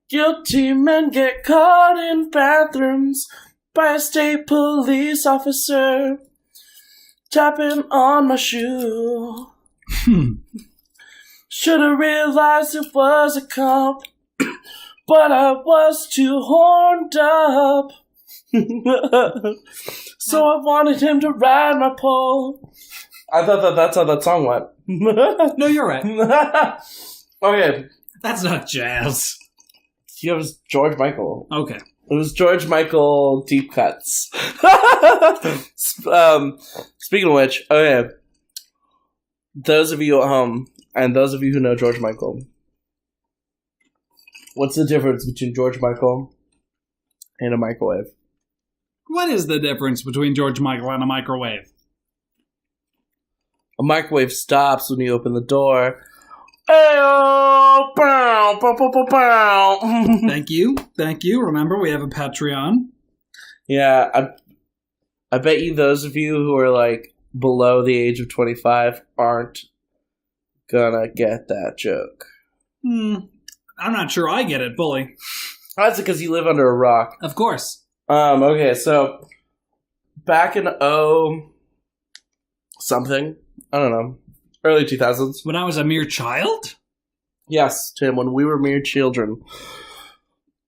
Guilty men get caught in bathrooms by a state police officer tapping on my shoe. Should've realized it was a cop, but I was too horned up. So I wanted him to ride my pole. I thought that's how that song went. No, you're right. Okay. That's not jazz. It was George Michael. Okay. It was George Michael deep cuts. Speaking of which, okay. Those of you at home, and those of you who know George Michael, what's the difference between George Michael and a microwave? What is the difference between George Michael and a microwave? A microwave stops when you open the door. Ayo, bow, bow, bow, bow, bow. Thank you. Remember, we have a Patreon. Yeah, I bet you those of you who are like below the age of 25 aren't gonna get that joke. I'm not sure I get it fully. That's because you live under a rock. Of course. Okay, so back in something, I don't know, early 2000s. When I was a mere child? Yes, Tim, when we were mere children.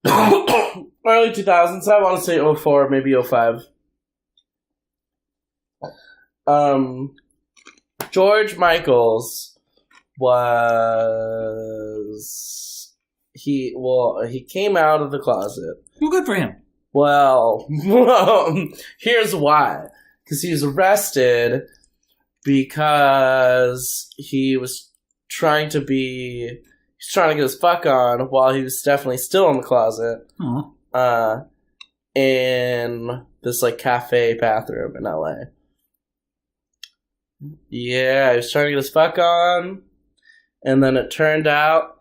Early 2000s, I want to say 04, maybe 05. George Michaels he came out of the closet. Well, good for him. Well, here's why. Because he was arrested because he was trying to get his fuck on while he was definitely still in the closet. In this like cafe bathroom in LA. Yeah, he was trying to get his fuck on, and then it turned out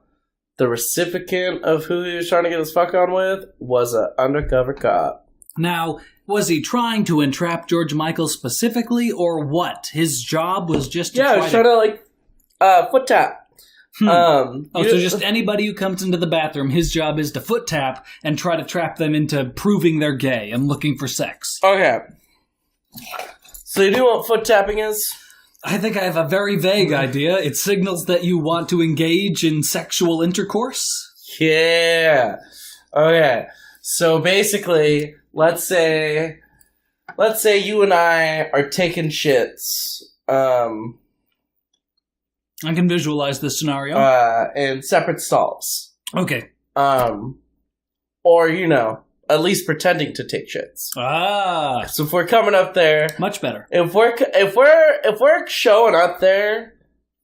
the recipient of who he was trying to get his fuck on with was an undercover cop. Now, was he trying to entrap George Michael specifically, or what? His job was just to he was trying to like foot tap. So just anybody who comes into the bathroom, his job is to foot tap and try to trap them into proving they're gay and looking for sex. Okay. So you know what foot tapping is? I think I have a very vague idea. It signals that you want to engage in sexual intercourse. Yeah. Okay. So basically, let's say you and I are taking shits. I can visualize this scenario. In separate stalls. Okay. Or, at least pretending to take shits. So if we're coming up there, much better. If we're showing up there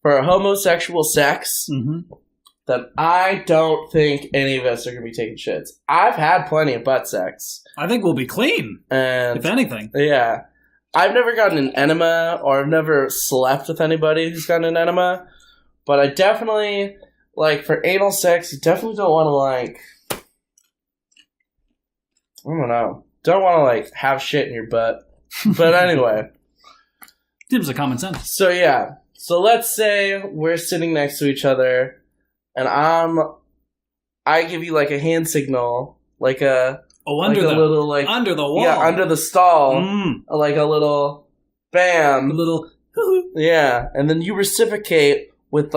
for homosexual sex, then I don't think any of us are gonna be taking shits. I've had plenty of butt sex. I think we'll be clean, and if anything. Yeah, I've never gotten an enema, or I've never slept with anybody who's gotten an enema. But I definitely for anal sex, you definitely don't want to I don't know. Don't want to, have shit in your butt. But anyway. Seems like common sense. So, yeah. So, let's say we're sitting next to each other, and I give you, a hand signal, under under the wall. Yeah, under the stall. Like a little bam. A little... Yeah, and then you reciprocate with,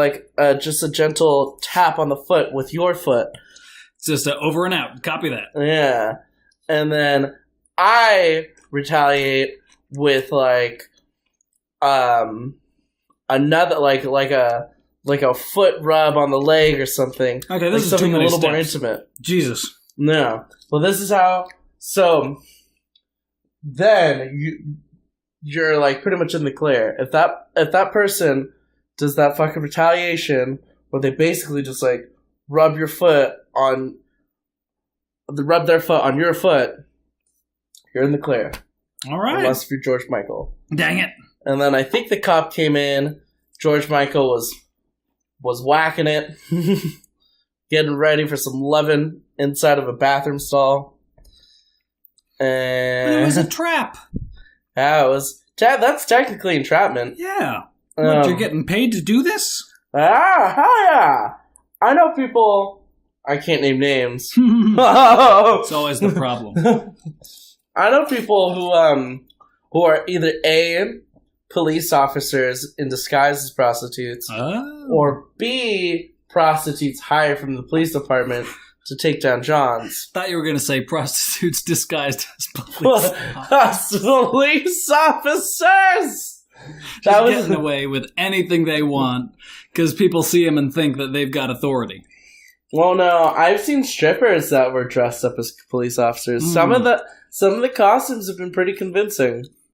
just a gentle tap on the foot with your foot. It's just over and out. Copy that. Yeah. And then I retaliate with another like a foot rub on the leg or something. Okay, this is something too many a little steps. more intimate. Jesus. No. Well, this is how. So then you're pretty much in the clear. If that person does that fucking retaliation where they basically just rub their foot on your foot, you're in the clear. All right. Unless you're George Michael. Dang it. And then I think the cop came in. George Michael was whacking it. Getting ready for some loving inside of a bathroom stall. And But it was a trap. Yeah, it was. That's technically entrapment. Yeah. What, you're getting paid to do this? Hell yeah. I know people I can't name names. It's always the problem. I know people who are either A, police officers in disguise as prostitutes, or B, prostitutes hired from the police department to take down Johns. Thought you were going to say prostitutes disguised as police Police officers! That was getting away with anything they want because people see them and think that they've got authority. Well, no, I've seen strippers that were dressed up as police officers. Some of the costumes have been pretty convincing.